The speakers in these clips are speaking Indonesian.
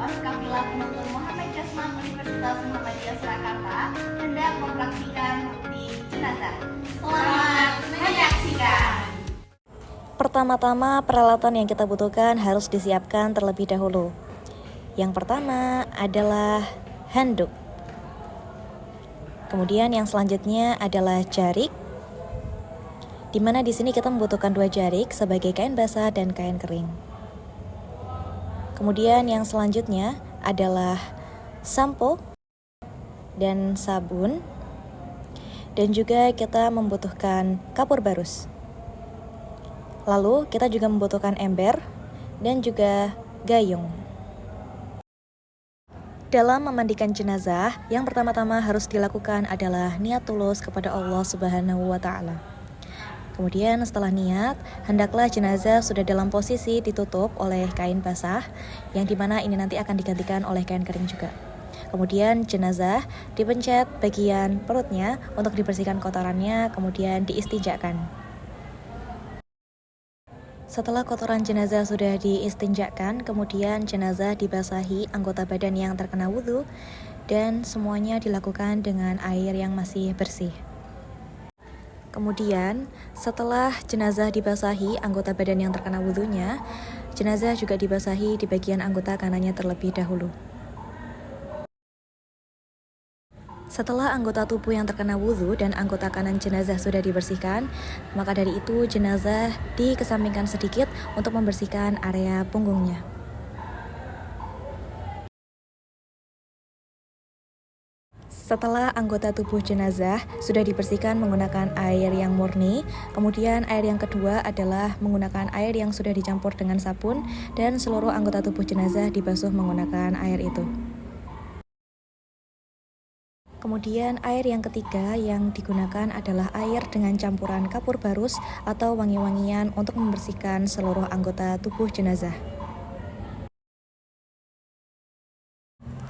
Pos Kafilah Penutur Muhammad Jasman Universitas Muhammadiyah Surakarta hendak mempraktikkan di jenazah. Selamat menyaksikan. Pertama-tama, peralatan yang kita butuhkan harus disiapkan terlebih dahulu. Yang pertama adalah handuk. Kemudian yang selanjutnya adalah jarik, di mana di sini kita membutuhkan 2 jarik sebagai kain basah dan kain kering. Kemudian yang selanjutnya adalah sampo dan sabun, dan juga kita membutuhkan kapur barus. Lalu kita juga membutuhkan ember dan juga gayung. Dalam memandikan jenazah, yang pertama-tama harus dilakukan adalah niat tulus kepada Allah Subhanahu wa Ta'ala. Kemudian setelah niat, hendaklah jenazah sudah dalam posisi ditutup oleh kain basah, yang dimana ini nanti akan digantikan oleh kain kering juga. Kemudian jenazah dipencet bagian perutnya untuk dibersihkan kotorannya, kemudian diistinjakan. Setelah kotoran jenazah sudah diistinjakan, kemudian jenazah dibasahi anggota badan yang terkena wudhu, dan semuanya dilakukan dengan air yang masih bersih. Kemudian, setelah jenazah dibasahi anggota badan yang terkena wudhunya, jenazah juga dibasahi di bagian anggota kanannya terlebih dahulu. Setelah anggota tubuh yang terkena wudhu dan anggota kanan jenazah sudah dibersihkan, maka dari itu jenazah dikesampingkan sedikit untuk membersihkan area punggungnya. Setelah anggota tubuh jenazah sudah dibersihkan menggunakan air yang murni, kemudian air yang kedua adalah menggunakan air yang sudah dicampur dengan sabun, dan seluruh anggota tubuh jenazah dibasuh menggunakan air itu. Kemudian air yang ketiga yang digunakan adalah air dengan campuran kapur barus atau wangi-wangian untuk membersihkan seluruh anggota tubuh jenazah.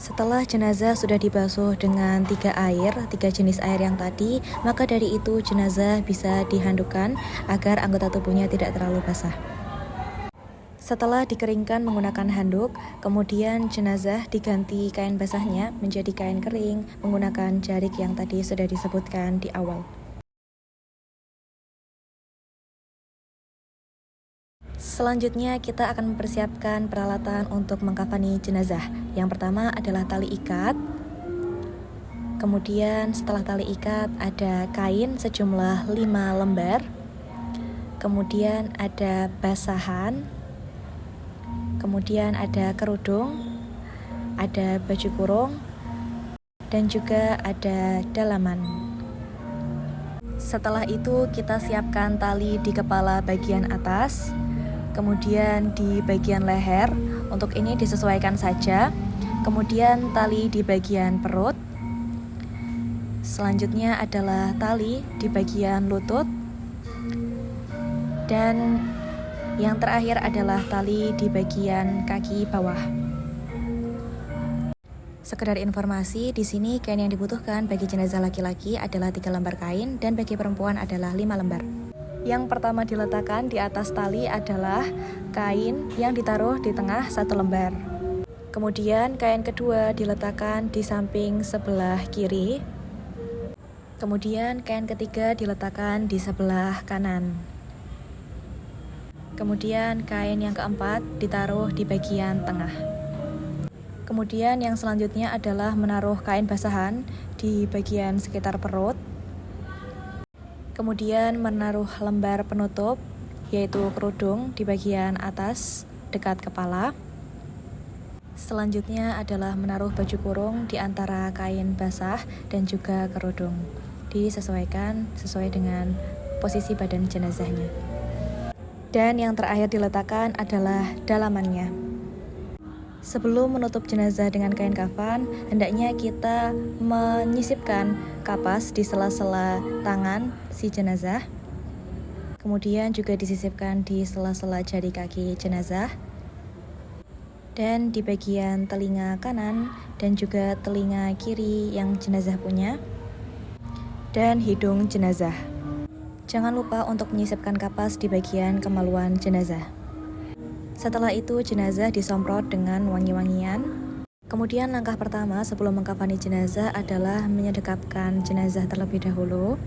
Setelah jenazah sudah dibasuh dengan 3 jenis air yang tadi, maka dari itu jenazah bisa dihandukkan agar anggota tubuhnya tidak terlalu basah. Setelah dikeringkan menggunakan handuk, kemudian jenazah diganti kain basahnya menjadi kain kering menggunakan jarik yang tadi sudah disebutkan di awal. Selanjutnya kita akan mempersiapkan peralatan untuk mengkafani jenazah. Yang pertama adalah tali ikat. Kemudian setelah tali ikat ada kain sejumlah 5 lembar. Kemudian ada basahan. Kemudian ada kerudung, ada baju kurung, dan juga ada dalaman. Setelah itu kita siapkan tali di kepala bagian atas, kemudian di bagian leher, untuk ini disesuaikan saja. Kemudian tali di bagian perut. Selanjutnya adalah tali di bagian lutut. Dan yang terakhir adalah tali di bagian kaki bawah. Sekedar informasi, di sini kain yang dibutuhkan bagi jenazah laki-laki adalah 3 lembar kain dan bagi perempuan adalah 5 lembar. Yang pertama diletakkan di atas tali adalah kain yang ditaruh di tengah 1 lembar. Kemudian kain kedua diletakkan di samping sebelah kiri. Kemudian kain ketiga diletakkan di sebelah kanan. Kemudian kain yang keempat ditaruh di bagian tengah. Kemudian yang selanjutnya adalah menaruh kain basahan di bagian sekitar perut. Kemudian menaruh lembar penutup, yaitu kerudung, di bagian atas dekat kepala. Selanjutnya adalah menaruh baju kurung di antara kain basah dan juga kerudung. Disesuaikan sesuai dengan posisi badan jenazahnya. Dan yang terakhir diletakkan adalah dalamannya. Sebelum menutup jenazah dengan kain kafan, hendaknya kita menyisipkan kapas di sela-sela tangan si jenazah. Kemudian juga disisipkan di sela-sela jari kaki jenazah. Dan di bagian telinga kanan dan juga telinga kiri yang jenazah punya. Dan hidung jenazah. Jangan lupa untuk menyisipkan kapas di bagian kemaluan jenazah. Setelah itu jenazah disemprot dengan wangi-wangian. Kemudian langkah pertama sebelum mengkafani jenazah adalah menyedekapkan jenazah terlebih dahulu.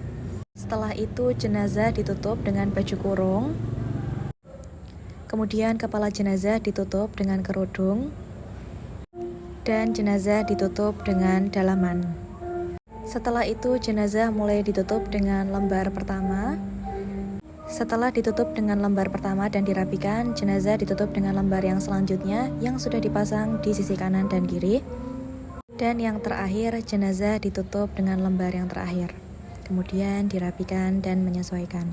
Setelah itu jenazah ditutup dengan baju kurung. Kemudian kepala jenazah ditutup dengan kerudung. Dan jenazah ditutup dengan dalaman. Setelah itu jenazah mulai ditutup dengan lembar pertama. Setelah ditutup dengan lembar pertama dan dirapikan, jenazah ditutup dengan lembar yang selanjutnya yang sudah dipasang di sisi kanan dan kiri. Dan yang terakhir, jenazah ditutup dengan lembar yang terakhir. Kemudian dirapikan dan menyesuaikan.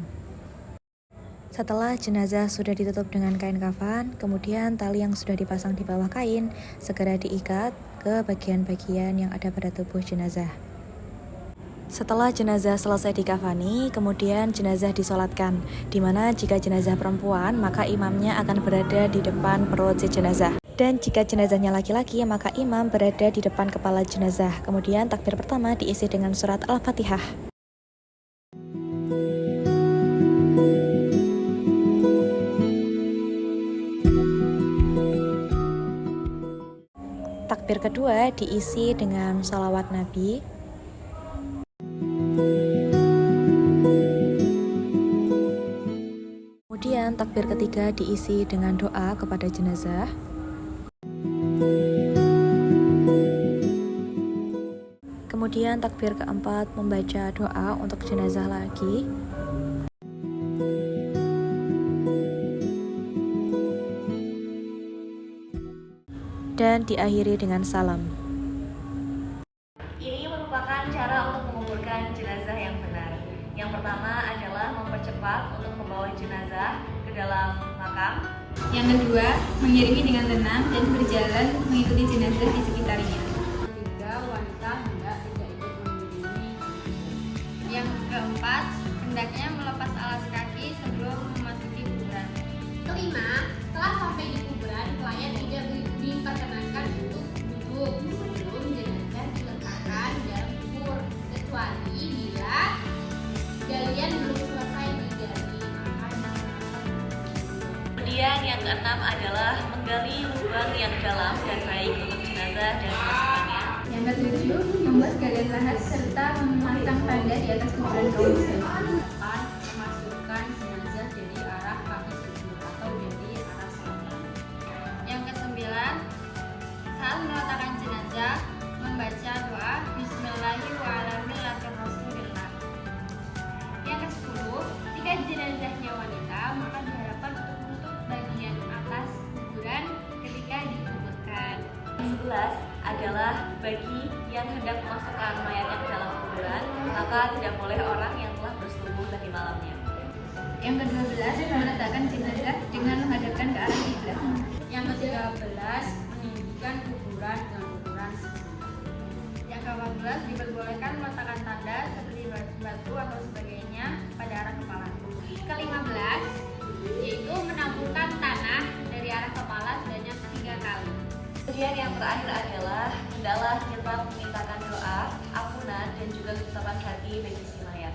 Setelah jenazah sudah ditutup dengan kain kafan, kemudian tali yang sudah dipasang di bawah kain segera diikat ke bagian-bagian yang ada pada tubuh jenazah. Setelah jenazah selesai dikafani, kemudian jenazah disolatkan, di mana jika jenazah perempuan, maka imamnya akan berada di depan perut si jenazah. Dan jika jenazahnya laki-laki, maka imam berada di depan kepala jenazah. Kemudian takbir pertama diisi dengan surat Al-Fatihah. Takbir kedua diisi dengan sholawat Nabi. Kemudian takbir ketiga diisi dengan doa kepada jenazah. Kemudian takbir keempat membaca doa untuk jenazah lagi. Dan diakhiri dengan salam. Ini merupakan cara untuk menguburkan jenazah yang benar. Yang pertama adalah mempercepat untuk membawa jenazah ke dalam makam. Yang kedua, mengiringi dengan tenang dan berjalan mengikuti jenazah di sekitarnya. Ketiga, wanita hendak tidak ikut mengiringi. Yang keempat, hendaknya melepas alas kaki sebelum memasuki kuburan. Kelima, setelah sampai di kuburan, klien tidak diperkenankan untuk duduk sebelum jenazah diletakkan dalam kubur, kecuali bila galian belum selesai digali. Kemudian yang keenam adalah menggali lubang yang dalam dan baik untuk jenazah dan memasukkannya. Yang ketujuh, membuat galian lahat serta memasang tanda di atas kuburan kaum muslimin. Memasukkan jenazah dari arah kaki sujud atau dari arah selatan. Yang kesembilan, saat meletakkan jenazah, membaca doa Bismillahirrahmanirrahim. Yang kesepuluh, jika jenazahnya wanita, maka diharapkan untuk menutup bagian atas kuburan ketika dikuburkan. Yang 11 adalah bagi yang hendak memasukkan mayatnya ke dalam kuburan, maka tidak boleh orang yang telah bersetubuh tadi malamnya. Yang ke-12, meletakkan jenazah dengan menghadapkan ke arah kiblat. Yang ke-13, meninggikan kuburan dengan ukuran segini. Yang ke-14, diperbolehkan meletakkan tanda seperti batu atau sebagainya pada arah kepala. Ke-15, yaitu menamburkan tanah dari arah kepala sebanyak 3 kali. Kemudian yang terakhir adalah hendaklah kita memintakan doa, ampunan dan juga ketetapan hati bagi si mayat.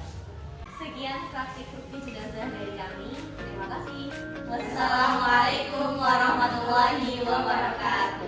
Sekian praktik rukun jenazah dari kami. Terima kasih. Wassalamualaikum warahmatullahi wabarakatuh.